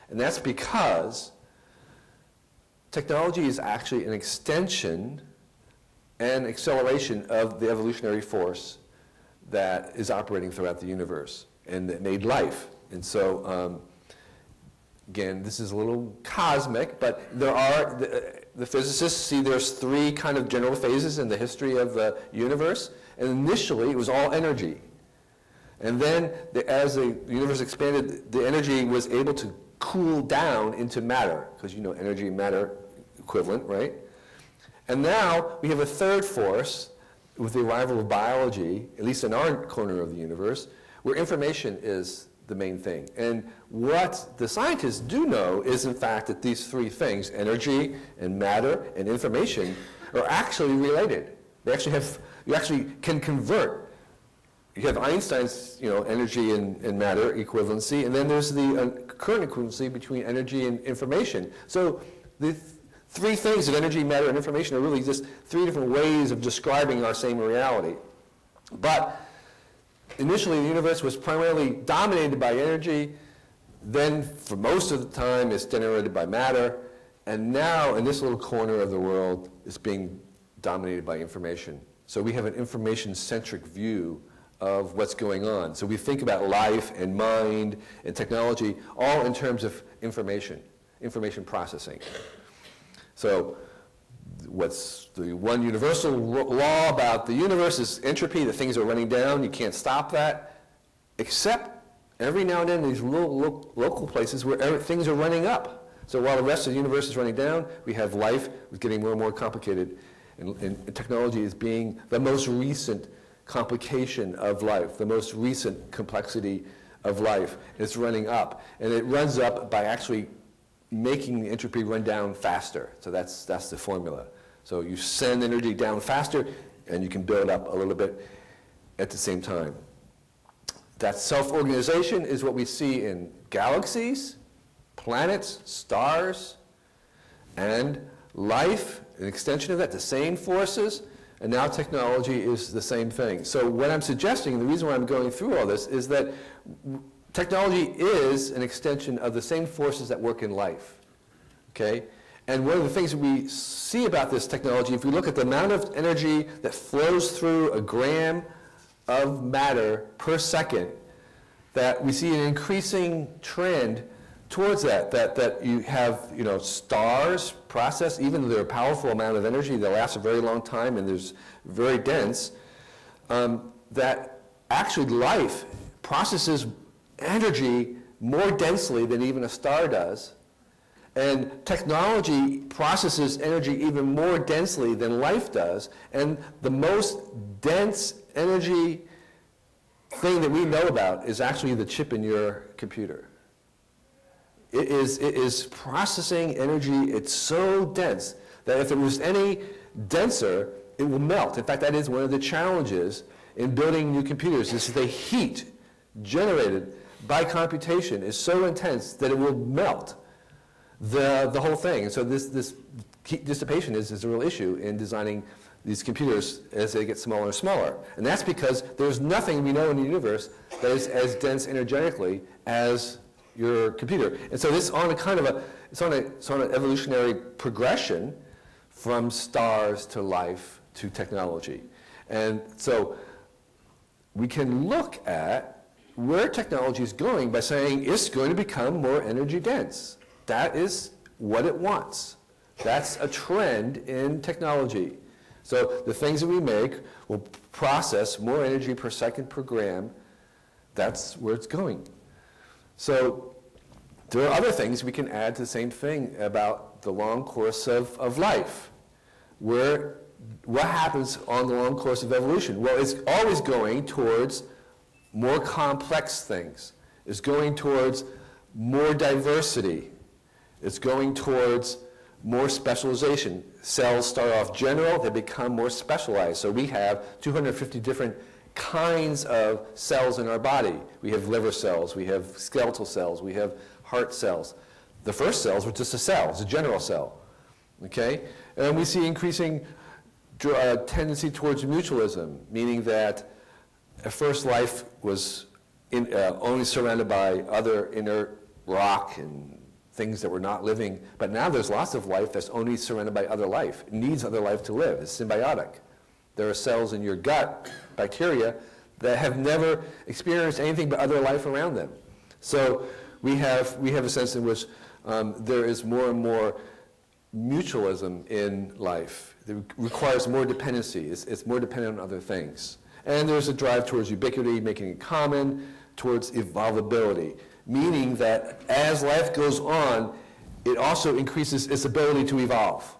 And that's because technology is actually an extension and acceleration of the evolutionary force that is operating throughout the universe and that made life. And so, again, this is a little cosmic, but there are, the physicists see there's three kind of general phases in the history of the universe. And initially, it was all energy. And then, as the universe expanded, the energy was able to cool down into matter, because you know energy and matter equivalent, right? And now we have a third force with the arrival of biology, at least in our corner of the universe, where information is the main thing. And what the scientists do know is, in fact, that these three things, energy and matter and information, are actually related. They actually have, you actually can convert. You have Einstein's, energy and matter equivalency, and then there's the current equivalency between energy and information. So the three things of energy, matter, and information are really just three different ways of describing our same reality. But initially, the universe was primarily dominated by energy. Then, for most of the time, it's generated by matter. And now, in this little corner of the world, it's being dominated by information. So we have an information-centric view of what's going on. So we think about life and mind and technology all in terms of information processing. So what's the one universal law about the universe is entropy, that things are running down, you can't stop that, except every now and then these local places where things are running up. So while the rest of the universe is running down, we have life getting more and more complicated, and technology is being the most recent complication of life, the most recent complexity of life. It's running up, and it runs up by actually making the entropy run down faster. So that's the formula. So you send energy down faster, and you can build up a little bit at the same time. That self-organization is what we see in galaxies, planets, stars, and life, an extension of that, the same forces, and now technology is the same thing. So what I'm suggesting, the reason why I'm going through all this, is that technology is an extension of the same forces that work in life, okay? And one of the things we see about this technology, if we look at the amount of energy that flows through a gram of matter per second, that we see an increasing trend towards that you have, stars process, even though they're a powerful amount of energy, they last a very long time and there's very dense, that actually life processes energy more densely than even a star does. And technology processes energy even more densely than life does. And the most dense energy thing that we know about is actually the chip in your computer. It is processing energy. It's so dense that if it was any denser, it will melt. In fact, that is one of the challenges in building new computers, is the heat generated by computation is so intense that it will melt the whole thing. And so this heat dissipation is a real issue in designing these computers as they get smaller and smaller. And that's because there's nothing we know in the universe that is as dense energetically as your computer. And so this is on a kind of it's on an evolutionary progression from stars to life to technology. And so we can look at where technology is going by saying it's going to become more energy dense. That is what it wants. That's a trend in technology. So the things that we make will process more energy per second per gram. That's where it's going. So there are other things we can add to the same thing about the long course of life. What happens on the long course of evolution? Well, it's always going towards more complex things. It's going towards more diversity. It's going towards more specialization. Cells start off general, they become more specialized. So we have 250 different kinds of cells in our body. We have liver cells, we have skeletal cells, we have heart cells. The first cells were just a cell, it's a general cell. Okay? And we see increasing tendency towards mutualism, meaning that at first life was only surrounded by other inert rock and things that were not living. But now there's lots of life that's only surrounded by other life. It needs other life to live. It's symbiotic. There are cells in your gut, bacteria, that have never experienced anything but other life around them. So we have a sense in which there is more and more mutualism in life. It requires more dependency. It's more dependent on other things. And there's a drive towards ubiquity, making it common, towards evolvability, meaning that as life goes on, it also increases its ability to evolve,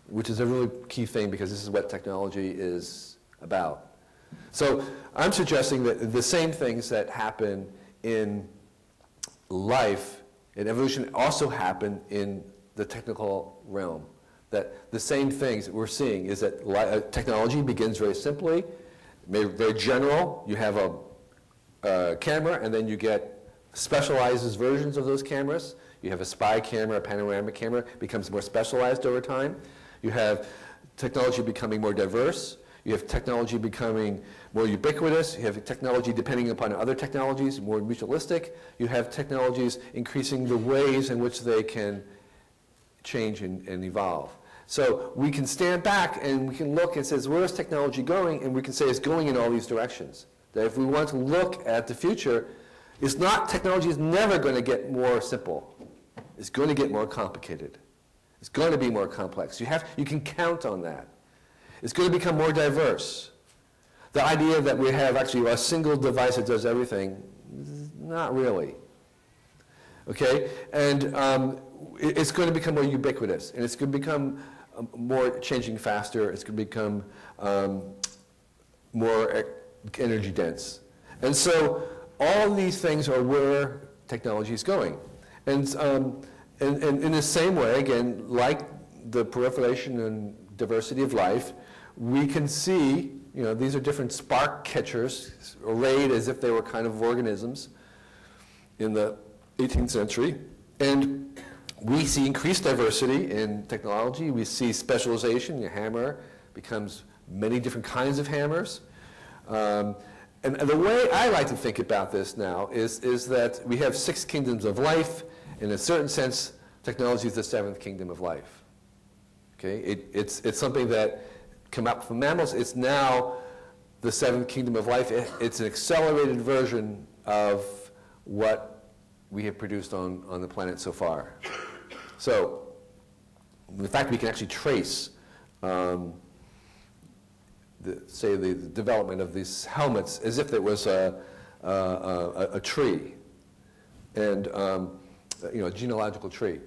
which is a really key thing because this is what technology is about. So I'm suggesting that the same things that happen in life, in evolution, also happen in the technical realm. That the same things that we're seeing is that technology begins very simply, very general. You have a camera, and then you get specialized versions of those cameras. You have a spy camera, a panoramic camera, becomes more specialized over time. You have technology becoming more diverse. You have technology becoming more ubiquitous. You have technology depending upon other technologies, more mutualistic. You have technologies increasing the ways in which they can change and evolve. So we can stand back and we can look and say, where is technology going? And we can say it's going in all these directions. That if we want to look at the future, technology is never going to get more simple. It's going to get more complicated. It's going to be more complex. You can count on that. It's going to become more diverse. The idea that we have actually a single device that does everything, not really. Okay? And it's going to become more ubiquitous, and it's going to become more changing faster. It's going to become more energy dense. And so all these things are where technology is going. And in the same way, again, like the proliferation and diversity of life, we can see, these are different spark catchers arrayed as if they were kind of organisms in the 18th century. And we see increased diversity in technology. We see specialization. Your hammer becomes many different kinds of hammers. And the way I like to think about this now is that we have 6 kingdoms of life. In a certain sense, technology is the 7th kingdom of life. Okay? It's something that came up from mammals. It's now the 7th kingdom of life. It's an accelerated version of what we have produced on the planet so far. So, in fact, we can actually trace the development of these helmets as if it was a tree, and a genealogical tree.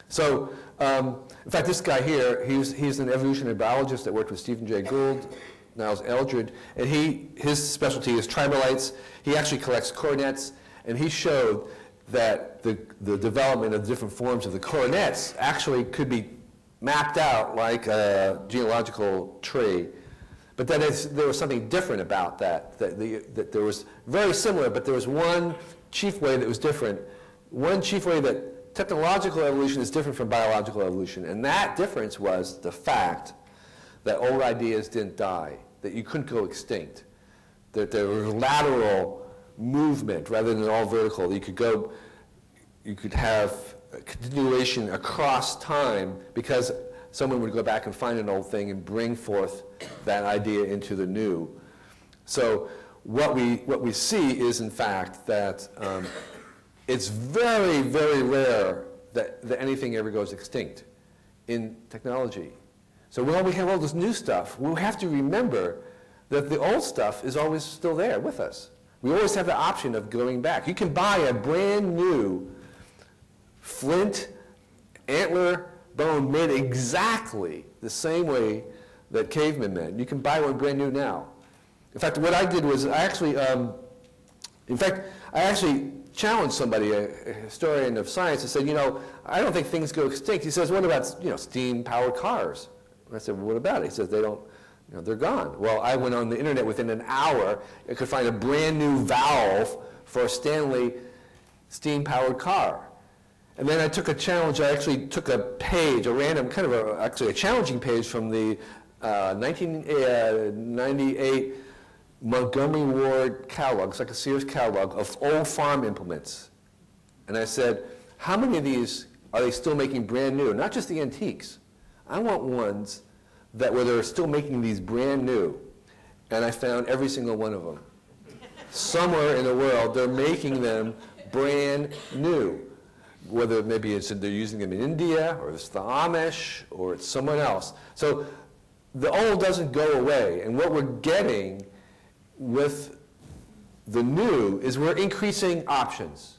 So, in fact, this guy here, he's an evolutionary biologist that worked with Stephen Jay Gould, Niles Eldred, and his specialty is tribolites. He actually collects coronets, and he showed that the development of different forms of the coronets actually could be mapped out like a genealogical tree. But then there was something different about that there was very similar, but there was one chief way that was different. One chief way that technological evolution is different from biological evolution, and that difference was the fact that old ideas didn't die, that you couldn't go extinct, that there was lateral movement rather than all vertical. You could have a continuation across time because someone would go back and find an old thing and bring forth that idea into the new. So what we see is, in fact, that it's very, very rare that anything ever goes extinct in technology. So while we have all this new stuff, we have to remember that the old stuff is always still there with us. We always have the option of going back. You can buy a brand new flint antler bone made exactly the same way that cavemen made. You can buy one brand new now. In fact, what I did was I actually challenged somebody, a historian of science, and said, I don't think things go extinct. He says, what about, steam-powered cars? And I said, well, what about it? He says, they don't, they're gone. Well, I went on the internet within an hour and could find a brand new valve for a Stanley steam-powered car. And then I took a challenge. I actually took a page, a random, actually a challenging page from the 1998 Montgomery Ward catalog. It's like a Sears catalog of old farm implements. And I said, how many of these are they still making brand new? Not just the antiques. I want ones that where they're still making these brand new. And I found every single one of them. Somewhere in the world, they're making them brand new. Whether maybe they're using them in India, or it's the Amish, or it's someone else. So the old doesn't go away. And what we're getting with the new is we're increasing options.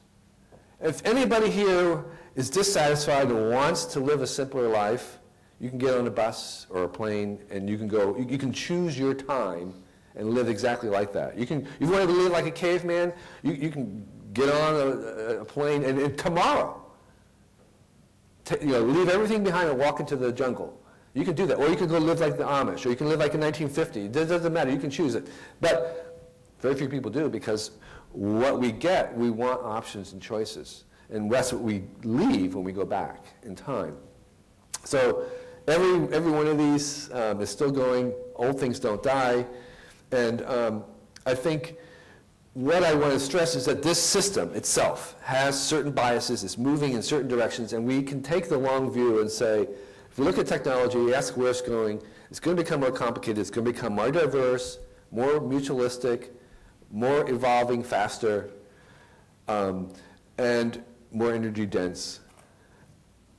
If anybody here is dissatisfied and wants to live a simpler life, you can get on a bus or a plane and you can choose your time and live exactly like that. You want to live like a caveman, you can get on a plane and tomorrow, leave everything behind and walk into the jungle. You can do that. Or you can go live like the Amish, or you can live like in 1950. It doesn't matter. You can choose it. But very few people do, because what we get, we want options and choices. And that's what we leave when we go back in time. So every one of these is still going. Old things don't die. And I think what I want to stress is that this system itself has certain biases. It's moving in certain directions. And we can take the long view and say, if we look at technology, ask where it's going to become more complicated. It's going to become more diverse, more mutualistic, more evolving faster, and more energy dense.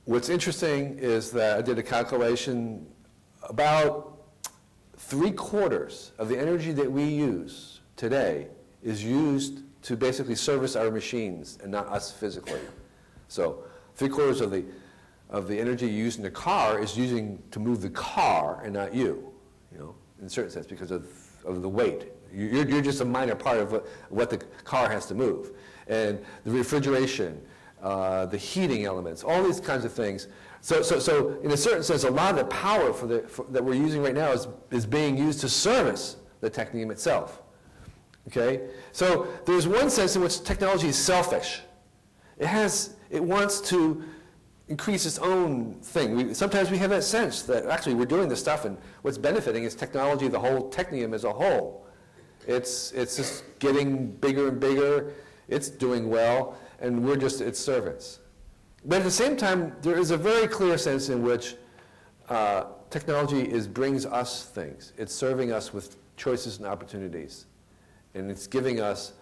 What's interesting is that I did a calculation. About 3/4 of the energy that we use today is used to basically service our machines and not us physically. So 3/4 of the energy used in the car is using to move the car and not you, in a certain sense, because of the weight. You're just a minor part of what the car has to move. And the refrigeration, the heating elements, all these kinds of things. So in a certain sense, a lot of the power that we're using right now is being used to service the technium itself. Okay? So there's one sense in which technology is selfish. It wants to increase its own thing. Sometimes we have that sense that actually we're doing this stuff and what's benefiting is technology, the whole technium as a whole. It's just getting bigger and bigger. It's doing well, and we're just its servants. But at the same time, there is a very clear sense in which technology brings us things. It's serving us with choices and opportunities. And it's giving us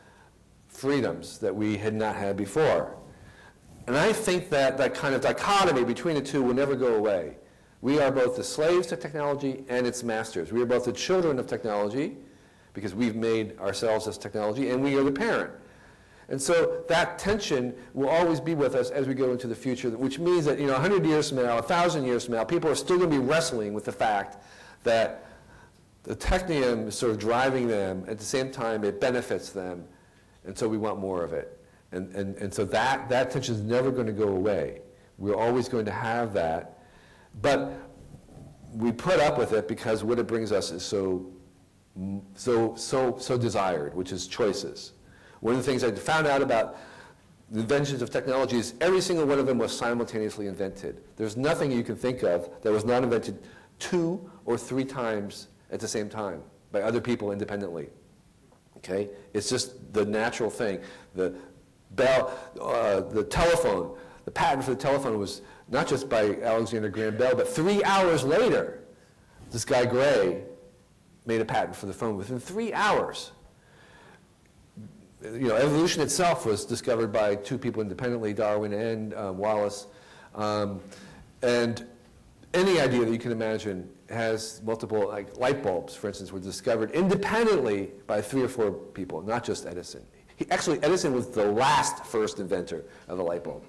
freedoms that we had not had before. And I think that kind of dichotomy between the two will never go away. We are both the slaves to technology and its masters. We are both the children of technology, because we've made ourselves as technology, and we are the parent. And so that tension will always be with us as we go into the future, which means that 100 years from now, 1,000 years from now, people are still going to be wrestling with the fact that the technium is sort of driving them. At the same time, it benefits them, and so we want more of it. And so that tension is never going to go away. We're always going to have that. But we put up with it because what it brings us is so desired, which is choices. One of the things I found out about the inventions of technology is every single one of them was simultaneously invented. There's nothing you can think of that was not invented 2 or 3 times at the same time by other people independently. Okay? It's just the natural thing. The telephone, the patent for the telephone was not just by Alexander Graham Bell, but 3 hours later, this guy Gray made a patent for the phone within 3 hours. Evolution itself was discovered by 2 people independently, Darwin and Wallace. And any idea that you can imagine has multiple, like light bulbs, for instance, were discovered independently by 3 or 4 people, not just Edison. Edison was the first inventor of the light bulb.